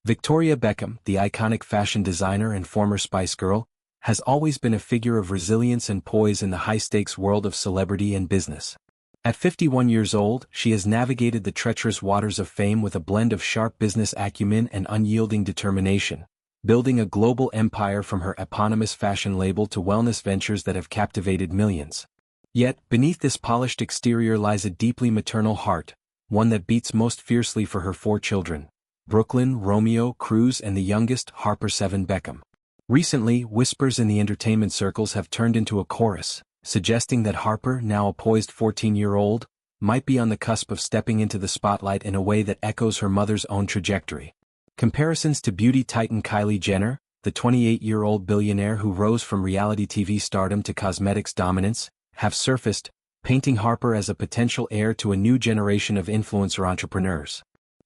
Victoria Beckham, the iconic fashion designer and former Spice Girl, has always been a figure of resilience and poise in the high-stakes world of celebrity and business. At 51 years old, she has navigated the treacherous waters of fame with a blend of sharp business acumen and unyielding determination, building a global empire from her eponymous fashion label to wellness ventures that have captivated millions. Yet, beneath this polished exterior lies a deeply maternal heart, one that beats most fiercely for her 4 children: Brooklyn, Romeo, Cruz, and the youngest, Harper 7 Beckham. Recently, whispers in the entertainment circles have turned into a chorus, suggesting that Harper, now a poised 14-year-old, might be on the cusp of stepping into the spotlight in a way that echoes her mother's own trajectory. Comparisons to beauty titan Kylie Jenner, the 28-year-old billionaire who rose from reality TV stardom to cosmetics dominance, have surfaced, painting Harper as a potential heir to a new generation of influencer entrepreneurs.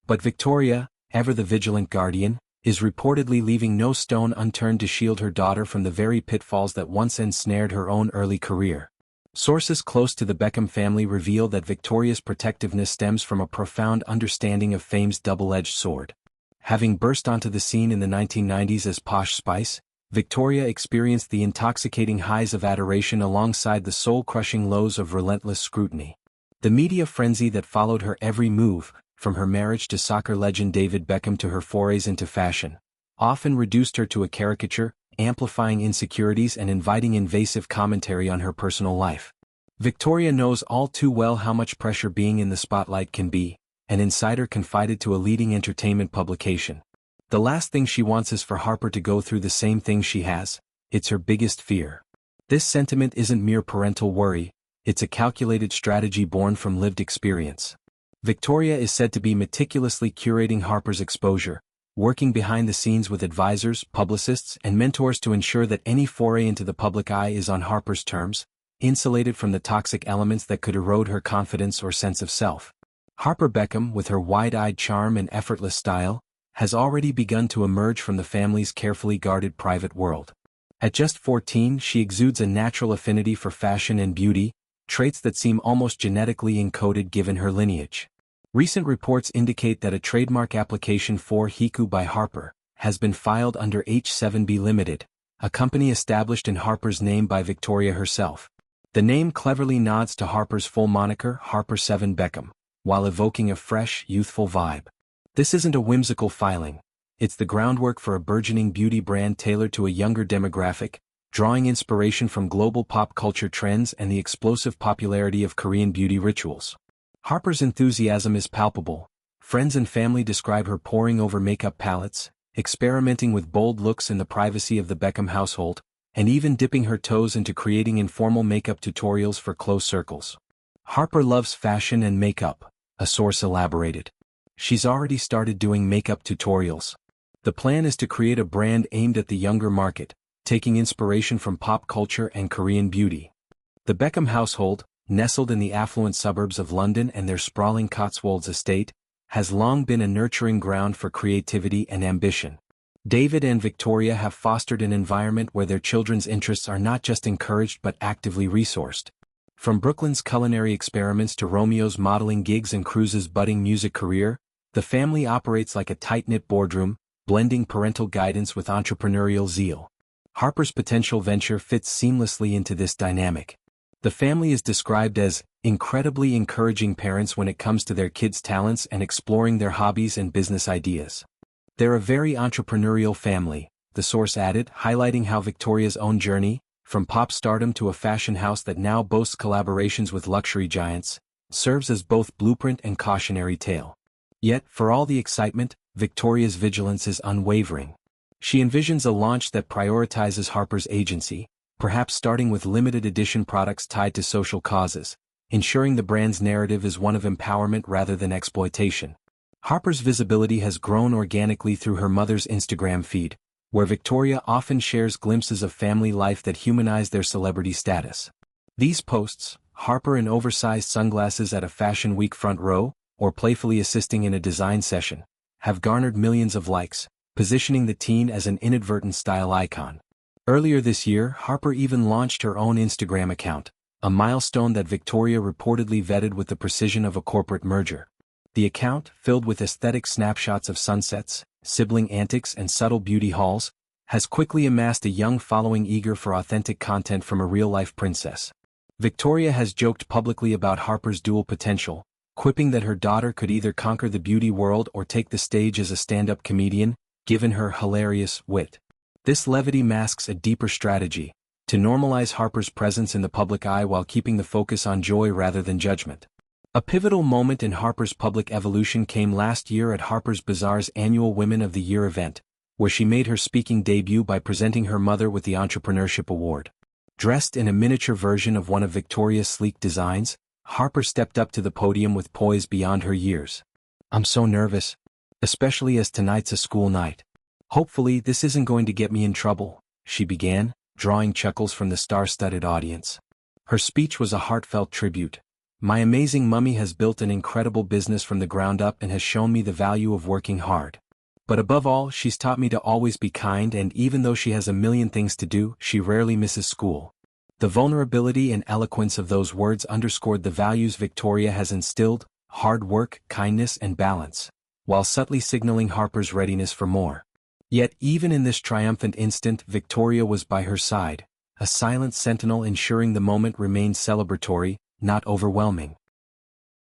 But Victoria, ever the vigilant guardian, is reportedly leaving no stone unturned to shield her daughter from the very pitfalls that once ensnared her own early career. Sources close to the Beckham family reveal that Victoria's protectiveness stems from a profound understanding of fame's double-edged sword. Having burst onto the scene in the 1990s as Posh Spice, Victoria experienced the intoxicating highs of adoration alongside the soul-crushing lows of relentless scrutiny. The media frenzy that followed her every move, from her marriage to soccer legend David Beckham to her forays into fashion, often reduced her to a caricature, amplifying insecurities and inviting invasive commentary on her personal life. Victoria knows all too well how much pressure being in the spotlight can be, an insider confided to a leading entertainment publication. The last thing she wants is for Harper to go through the same thing she has. It's her biggest fear. This sentiment isn't mere parental worry, it's a calculated strategy born from lived experience. Victoria is said to be meticulously curating Harper's exposure, working behind the scenes with advisors, publicists, and mentors to ensure that any foray into the public eye is on Harper's terms, insulated from the toxic elements that could erode her confidence or sense of self. Harper Beckham, with her wide-eyed charm and effortless style, has already begun to emerge from the family's carefully guarded private world. At just 14, she exudes a natural affinity for fashion and beauty, traits that seem almost genetically encoded given her lineage. Recent reports indicate that a trademark application for Hiku by Harper has been filed under H7B Limited, a company established in Harper's name by Victoria herself. The name cleverly nods to Harper's full moniker, Harper 7 Beckham, while evoking a fresh, youthful vibe. This isn't a whimsical filing. It's the groundwork for a burgeoning beauty brand tailored to a younger demographic, drawing inspiration from global pop culture trends and the explosive popularity of Korean beauty rituals. Harper's enthusiasm is palpable. Friends and family describe her poring over makeup palettes, experimenting with bold looks in the privacy of the Beckham household, and even dipping her toes into creating informal makeup tutorials for close circles. Harper loves fashion and makeup, a source elaborated. She's already started doing makeup tutorials. The plan is to create a brand aimed at the younger market, taking inspiration from pop culture and Korean beauty. The Beckham household, nestled in the affluent suburbs of London and their sprawling Cotswolds estate, has long been a nurturing ground for creativity and ambition. David and Victoria have fostered an environment where their children's interests are not just encouraged but actively resourced. From Brooklyn's culinary experiments to Romeo's modeling gigs and Cruz's budding music career, the family operates like a tight-knit boardroom, blending parental guidance with entrepreneurial zeal. Harper's potential venture fits seamlessly into this dynamic. The family is described as incredibly encouraging parents when it comes to their kids' talents and exploring their hobbies and business ideas. They're a very entrepreneurial family, the source added, highlighting how Victoria's own journey, from pop stardom to a fashion house that now boasts collaborations with luxury giants, serves as both blueprint and cautionary tale. Yet, for all the excitement, Victoria's vigilance is unwavering. She envisions a launch that prioritizes Harper's agency, perhaps starting with limited edition products tied to social causes, ensuring the brand's narrative is one of empowerment rather than exploitation. Harper's visibility has grown organically through her mother's Instagram feed, where Victoria often shares glimpses of family life that humanize their celebrity status. These posts, Harper in oversized sunglasses at a Fashion Week front row, or playfully assisting in a design session, have garnered millions of likes, positioning the teen as an inadvertent style icon. Earlier this year, Harper even launched her own Instagram account, a milestone that Victoria reportedly vetted with the precision of a corporate merger. The account, filled with aesthetic snapshots of sunsets, sibling antics and subtle beauty hauls, has quickly amassed a young following eager for authentic content from a real-life princess. Victoria has joked publicly about Harper's dual potential, quipping that her daughter could either conquer the beauty world or take the stage as a stand-up comedian, given her hilarious wit. This levity masks a deeper strategy, to normalize Harper's presence in the public eye while keeping the focus on joy rather than judgment. A pivotal moment in Harper's public evolution came last year at Harper's Bazaar's annual Women of the Year event, where she made her speaking debut by presenting her mother with the Entrepreneurship Award. Dressed in a miniature version of one of Victoria's sleek designs, Harper stepped up to the podium with poise beyond her years. "I'm so nervous, especially as tonight's a school night. Hopefully this isn't going to get me in trouble," she began, drawing chuckles from the star-studded audience. Her speech was a heartfelt tribute. "My amazing mummy has built an incredible business from the ground up and has shown me the value of working hard. But above all, she's taught me to always be kind, and even though she has a million things to do, she rarely misses school." The vulnerability and eloquence of those words underscored the values Victoria has instilled: hard work, kindness, and balance, while subtly signaling Harper's readiness for more. Yet even in this triumphant instant, Victoria was by her side, a silent sentinel ensuring the moment remained celebratory, not overwhelming.